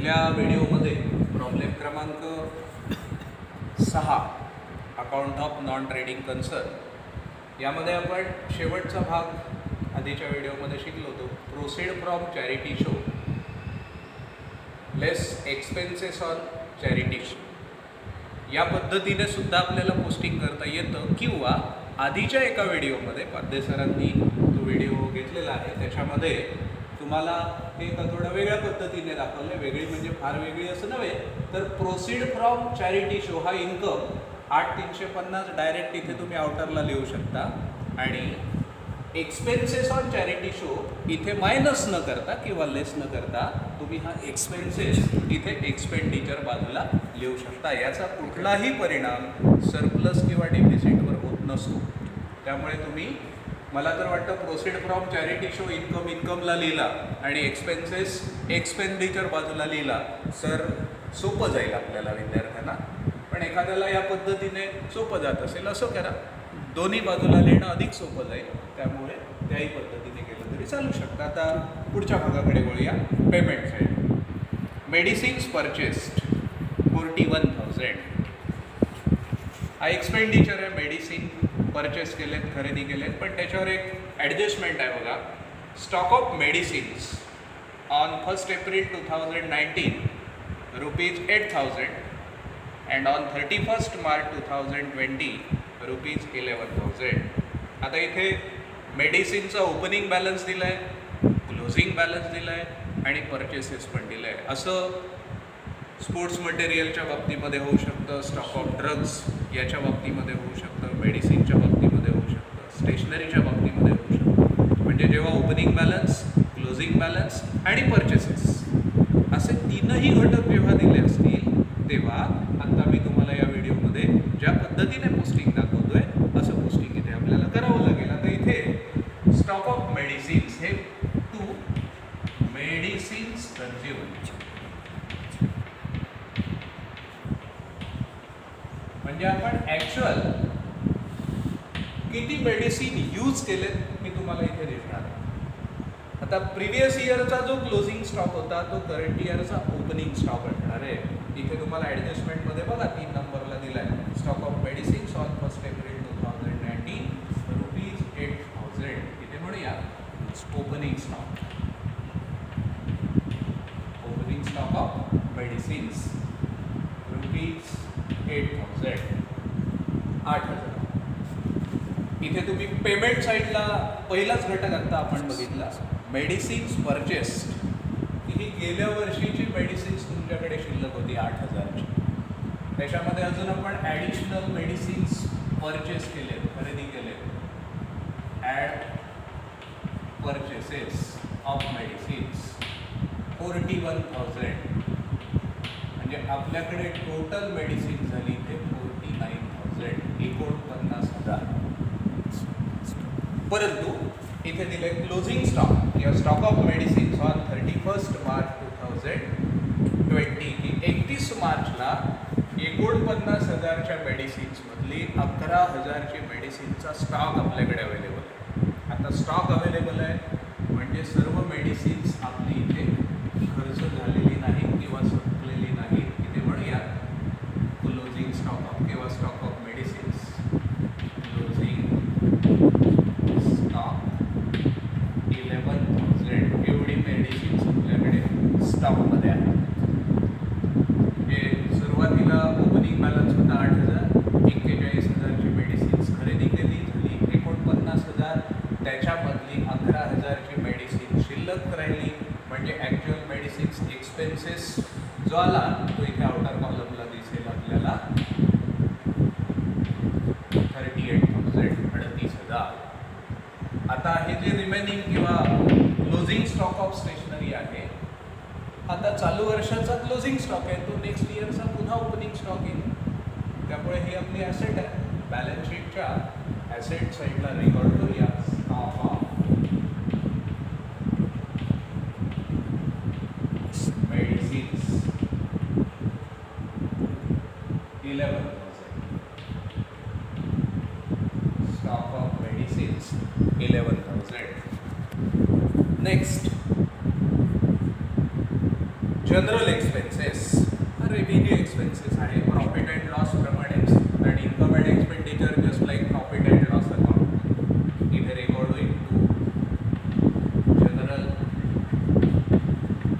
पहिल्या व्हिडिओमध्ये प्रॉब्लेम क्रमांक 6 account of non trading concern यामध्ये आपण शेवटचा भाग आधीच्या व्हिडिओमध्ये शिकलो होतो. Proceed from charity show less expenses on charity show या पद्धतीने सुद्धा आपल्याला पोस्टिंग करता येतं. किंवा आधीच्या एका व्हिडिओमध्ये पाध्ये सरांनी तो व्हिडिओ घेतलेला आहे, त्याच्यामध्ये तुम्हाला हे थोडं वेगळ्या पद्धतीने दाखवलं. वेगळी म्हणजे फार वेगळी असं नव्हे, तर प्रोसीड फ्रॉम चॅरिटी शो हा इन्कम 8,350 डायरेक्ट इथे तुम्ही आउटरला लिहू शकता आणि एक्सपेन्सेस ऑन चॅरिटी शो इथे मायनस न करता किंवा लेस न करता तुम्ही हा एक्सपेन्सेस इथे एक्सपेंडिचर बाजूला लिहू शकता. याचा कुठलाही परिणाम सरप्लस किंवा डेफिसिटवर होत नसतो. त्यामुळे तुम्ही, मला तर वाटतं, प्रोसीड फ्रॉम चॅरिटी शो इन्कमला लिहिला आणि एक्सपेन्सेस एक्सपेंडिचर बाजूला लिहिला तर सोपं जाईल आपल्याला विद्यार्थ्यांना. पण एखाद्याला या पद्धतीने सोपं जात असेल असं करा, दोन्ही बाजूला लिहिणं अधिक सोपं जाईल. त्यामुळे त्याही पद्धतीने केलं तरी चालू शकतं. आता पुढच्या भागाकडे वळूया. Payment side. मेडिसिन्स परचेस्ड 41,000 हा एक्सपेंडिचर आहे. मेडिसिन परचेस केलेत, खरेदी केलेत, पण त्याच्यावर एक ॲडजस्टमेंट आहे बघा. Stock of medicines on 1 April 2019 ₹8,000 and on 31 March 2020 ₹11,000. आता इथे मेडिसिनचा ओपनिंग बॅलन्स दिला आहे, क्लोजिंग बॅलन्स दिला आहे आणि परचेसेस पण दिलं आहे. असं स्पोर्ट्स मटेरियलच्या बाबतीमध्ये होऊ शकतं, स्टॉक ऑफ ड्रग्स याच्या बाबतीमध्ये होऊ शकतं, मेडिसिनच्या बाबतीमध्ये होऊ शकतं, स्टेशनरीच्या बाबतीमध्ये होऊ शकतं. म्हणजे जेव्हा ओपनिंग बॅलन्स, क्लोजिंग बॅलन्स आणि परचेसेस असे तीनही घटक जेव्हा दिले असतील, तेव्हा आता मी तुम्हाला या व्हिडिओमध्ये ज्या पद्धतीने पोस्टिंग दाखवतोय असं पोस्टिंग इथे आपल्याला करावं लागेल. आता इथे स्टॉक ऑफ मेडिसिन्स हे टू मेडिसिन्स कन्झ्युम, म्हणजे आपण ॲक्च्युअल किती मेडिसिन यूज केलेत मी तुम्हाला इथे दिसणार. आता प्रिव्हियस इयरचा जो क्लोजिंग स्टॉक होता तो करंट इयरचा ओपनिंग स्टॉक असणार आहे. इथे तुम्हाला ॲडजस्टमेंटमध्ये बघा 3 नंबरला दिला आहे. Stock of medicines on 1 April 2019 ₹8,000. इथे म्हणूया opening stock. Opening stock of medicines ₹8,000. 8,000. इथे तुम्ही पेमेंट साईडला पहिलाच घटक आत्ता आपण बघितला, मेडिसिन्स परचेस्ड. ही गेल्या वर्षीची मेडिसिन्स तुमच्याकडे शिल्लक होती 8,000ची. त्याच्यामध्ये अजून आपण ॲडिशनल मेडिसिन्स परचेस केलेत, खरेदी केलेत. Add purchases of medicines 41,000. म्हणजे आपल्याकडे टोटल मेडिसिन झाली ते 49,000, 49,000. परंतु इथे दिले क्लोजिंग स्टॉक किंवा stock of medicines on 31 March 2020 की 31 मार्चला 49,000च्या मेडिसिन्समधली 11,000ची मेडिसिनचा स्टॉक आपल्याकडे अवेलेबल आहे. आता स्टॉक अवेलेबल आहे म्हणजे सर्व मेडिसिन्स आपली इथे खर्च झालेली नाही किंवा संपलेली नाही. इथे म्हणूया क्लोजिंग स्टॉक ऑफ किंवा stock of medicines. Closing stock 11,000 एवढी मेडिसिन्स आपल्याकडे स्टॉकमध्ये आहे. म्हणजे सुरुवातीला ओपनिंग बॅलन्स होता 8,000, 41,000ची मेडिसिन्स खरेदी केली, झाली 49,000. त्याच्यामधली 11,000ची मेडिसिन शिल्लक राहिली. म्हणजे ॲक्च्युअल मेडिसिन्स एक्सपेन्सेस जो आला तो इथे आउटर कॉलमला दिसेल आपल्याला 38,000, 38,000. आता हे जे रिमेनिंग किंवा क्लोजिंग स्टॉक ऑफ स्टेशनरी आहे, आता चालू वर्षाचा क्लोजिंग स्टॉक आहे, तो नेक्स्ट इयरचा पुन्हा ओपनिंग स्टॉक येईल. त्यामुळे ही आपली ॲसेट आहे. बॅलन्स शीटच्या ॲसेट साईडला रेकॉर्ड करूया. Stock of medicines 11,000. Stock of medicines 11,000. Next general expense. Revenue expenses आहे प्रॉफिट अँड लॉस प्रमाणेच आणि income and expenditure just like profit and loss account इथे रेकॉर्ड होईल to general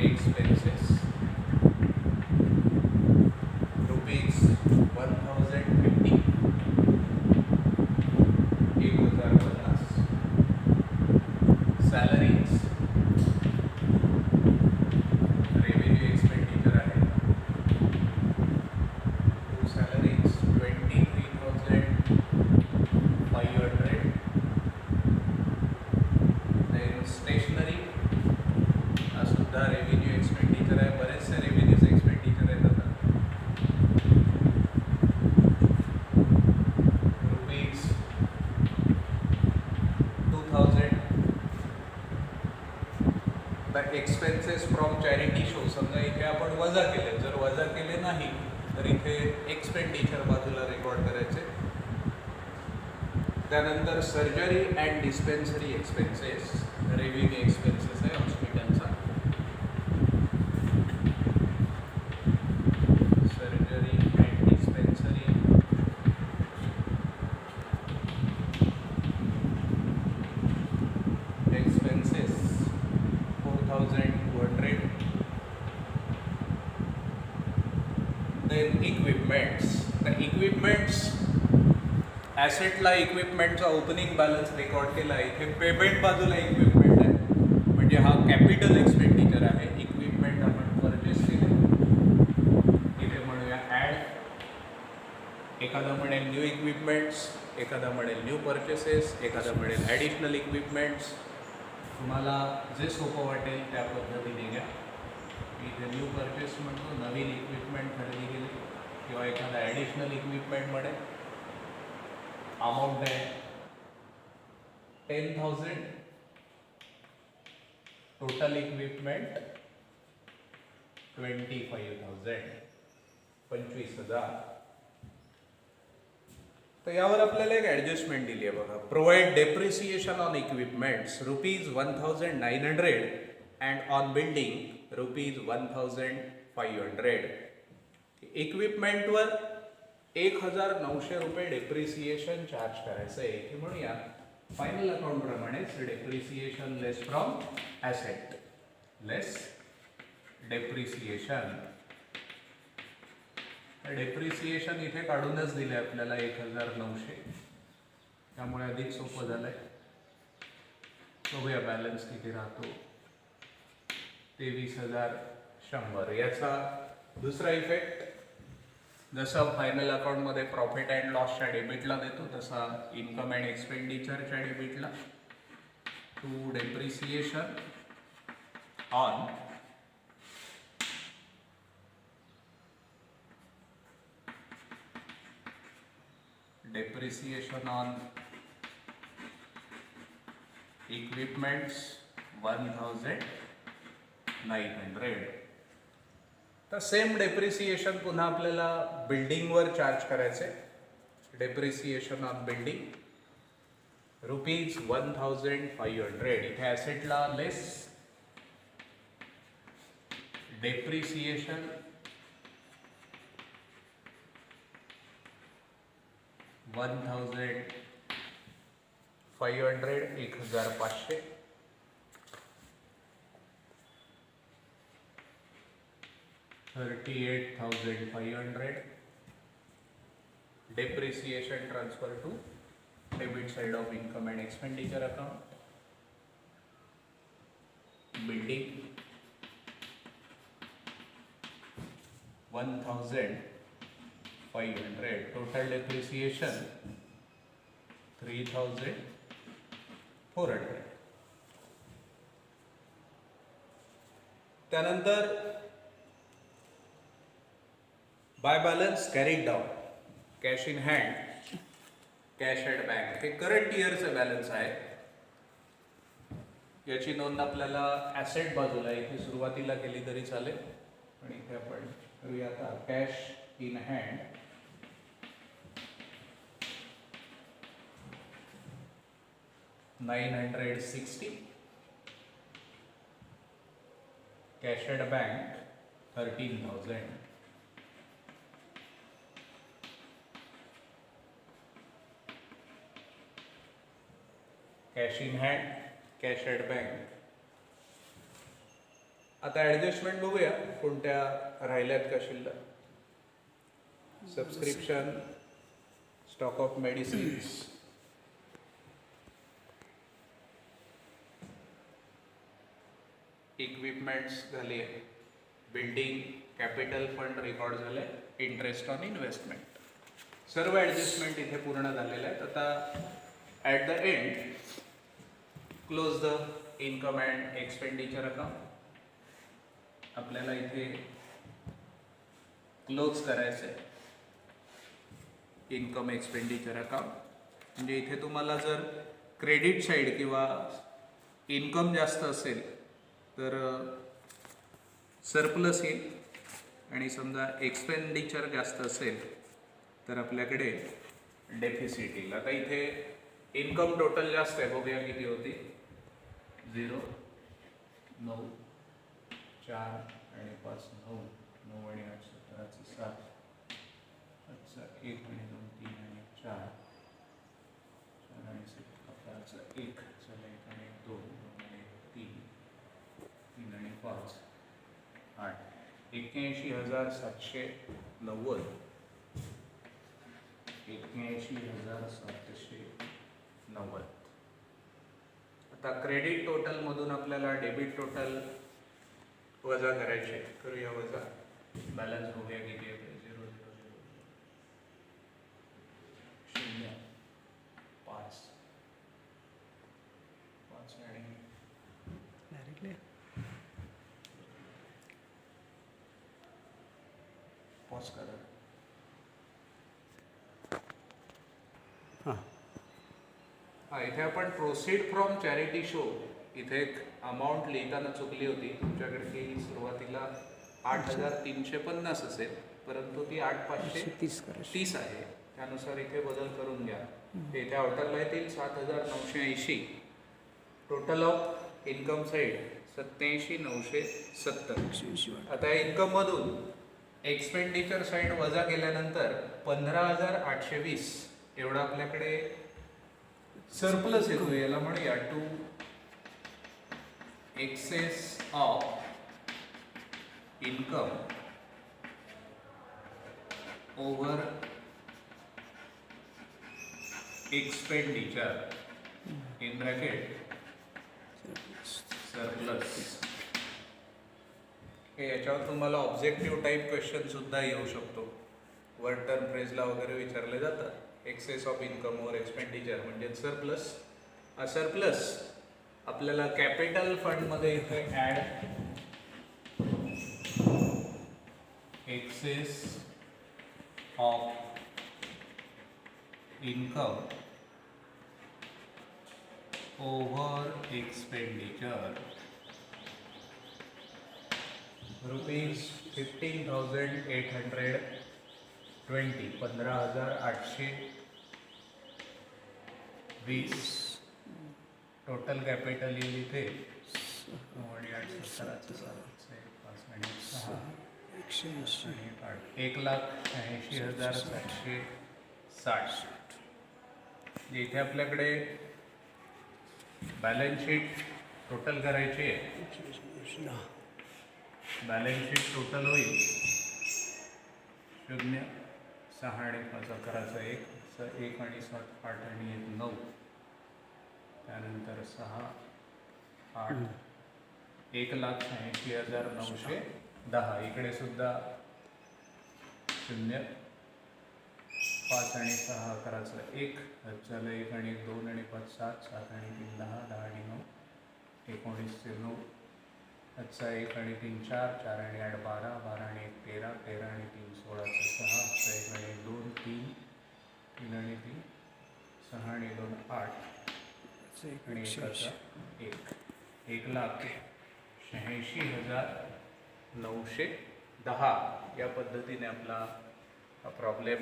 expenses rupees 1050 1050 salaries revenue expenditure आहे to salaries 23,500 then stationery हा सुद्धा revenue expenditure आहे बरेचसे रेव्हेन्यूज एक्सपेंडिचर आहेत आता rupees 2,000 the expenses from charity show समजा इथे आपण वजा केले जर वजा केले नाही तर इथे एक्सपेंडिचर बाजूला रेकॉर्ड करायचे त्यानंतर surgery and dispensary expenses revenue expenses आहे हॉस्पिटलचा surgery and dispensary expenses 4,200 then equipments तर इक्विपमेंट्स ॲसेटला इक्विपमेंटचा ओपनिंग बॅलन्स रेकॉर्ड केला इथे पेमेंट बाजूला इक्विपमेंट आहे म्हणजे हा कॅपिटल एक्सपेंडिचर आहे इक्विपमेंट आपण परचेस केले इथे म्हणूया ॲड एखादा म्हणेल न्यू इक्विपमेंट्स एखादा म्हणेल न्यू परचेसेस एखादा म्हणेल ॲडिशनल इक्विपमेंट्स तुम्हाला जे सोपं वाटेल त्या पद्धतीने घ्या मी इथे न्यू परचेस म्हणतो नवीन इक्विपमेंट खरेदी केली किंवा एखादा ॲडिशनल इक्विपमेंट म्हणेल अमाऊंट आहे 10,000 टोटल इक्विपमेंट 25,000 25,000 तर यावर आपल्याला एक ॲडजस्टमेंट दिली आहे बघा provide depreciation on equipments rupees 1,900 and on building rupees 1,500 इक्विपमेंटवर 1,900 रुपये डेप्रिसिएशन चार्ज करायचं आहे इथे म्हणूया फायनल अकाउंट प्रमाणेच depreciation less from asset less depreciation depreciation इथे काढूनच दिले आपल्याला 1,900 त्यामुळे अधिक सोपं झालंय बघूया बॅलन्स किती राहतो 23,100 याचा दुसरा इफेक्ट जसं फायनल अकाउंटमध्ये प्रॉफिट अँड लॉसच्या डेबिटला देतो तसा इन्कम अँड एक्सपेंडिचरच्या डेबिटला to depreciation on depreciation on equipments 1,900 तर सेम डेप्रिसिएशन पुन्हा आपल्याला बिल्डिंगवर चार्ज करायचे डेप्रिसिएशन ऑन बिल्डिंग रुपीज 1,500 इथे ॲसेटला less depreciation 1,500 1,500 38,500 depreciation transfer to debit side of income and expenditure account building 1,500 total depreciation 3,400 त्यानंतर by balance carried down cash in hand cash at bank हे current इयरचं balance आहे याची नोंद आपल्याला asset बाजूला इथे सुरुवातीला केली तरी चालेल पण इथे आपण करूया आता cash in hand $960 cash at bank 13,000 cash in hand, cash at bank. आता ॲडजस्टमेंट बघूया कोणत्या राहिल्यात का शिल्लक. Subscription, stock of medicines, equipments झाली आहे, बिल्डिंग कॅपिटल फंड रेकॉर्ड झाले, इंटरेस्ट ऑन इन्व्हेस्टमेंट. सर्व ॲडजस्टमेंट इथे पूर्ण झालेल्या आहेत. आता at the end close the income and expenditure account. आपल्याला इथे क्लोज करायचं आहे इन्कम एक्सपेंडिचर अकाउंट. म्हणजे इथे तुम्हाला जर क्रेडिट साईड किंवा इन्कम जास्त असेल तर सरप्लस येईल, आणि समजा एक्सपेंडिचर जास्त असेल तर आपल्याकडे डेफिसिट येईल. आता इथे इन्कम टोटल जास्त आहे, बघूया किती होती. 0, 9, 4 आणि 5, 9, 9 आणि 8, 17, 7, 1 आणि 2, 3 आणि 4, 4 आणि 7, 1, 1 आणि 2, 2 आणि 3, 3 आणि 5, 8, 81,790. 81,790. आता क्रेडिट टोटल मधून आपल्याला डेबिट टोटल वजा करायचे. करूया वजा. बॅलन्स बघूया किती आहे. 0, 0, 0, 5, 5 आणि डायरेक्टली पॉज करा. हां, इथे आपण प्रोसीड फ्रॉम चॅरिटी शो, इथे एक अमाऊंट लिहिताना चुकली होती. तुमच्याकडे सुरुवातीला 8,350 असेल, परंतु ती 8,530 आहे. त्यानुसार इथे बदल करून घ्या. इथे आउटरला येतील 7,980. Total of income side 87,970. आता इन्कममधून एक्सपेंडिचर साईड वजा केल्यानंतर 15,820 एवढा आपल्याकडे सरप्लस येतो. याला म्हणूया to excess of income over expenditure in bracket surplus. याच्यावर तुम्हाला ऑब्जेक्टिव्ह टाईप क्वेश्चन सुद्धा येऊ शकतो. वर्ड टर्म फ्रेजला वगैरे विचारले जातात. Excess of income over expenditure म्हणजे सरप्लस. हा सरप्लस आपल्याला कॅपिटल फंडमध्ये इथे add excess of income over expenditure ₹15,820. 15,820 total capital येईल इथे 1,80,760. इथे आपल्याकडे बॅलन्स शीट टोटल करायची आहे. बॅलन्स शीट टोटल होईल 0, 6 आणि 5, 11, 1 आणि 7, 8 आणि 1, 9. त्यानंतर 6, 8, 1,86,910. इकडे सुद्धा 0, 5 आणि 6, 11, 1, 1 आणि 2 आणि 5, 7, 7 आणि 3, 10, 10 आणि 9, 19 ते 9. 1 आणि 3, 4, 4 आणि 8, 12, 12 आणि 1, 13, 13 आणि 3, 16, 6, 1 आणि 2, 3, 3 आणि 3, 6 आणि 2, 8 आणि 1, 1,86,910. या पद्धतीने आपला हा प्रॉब्लेम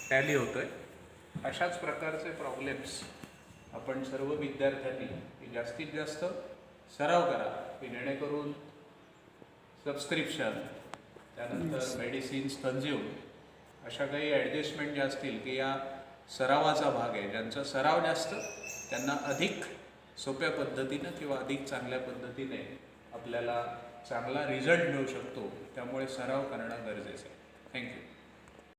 टॅली होतोय. अशाच प्रकारचे प्रॉब्लेम्स आपण सर्व विद्यार्थ्यांनी जास्तीत जास्त सराव करा, की जेणेकरून सबस्क्रिप्शन, त्यानंतर मेडिसिन्स कन्झ्युम अशा काही ॲडजस्टमेंट ज्या असतील की या सरावाचा भाग आहे. ज्यांचा सराव जास्त त्यांना अधिक सोप्या पद्धतीनं किंवा अधिक चांगल्या पद्धतीने आपल्याला चांगला रिझल्ट मिळू शकतो. त्यामुळे सराव करणं गरजेचं आहे. थँक्यू.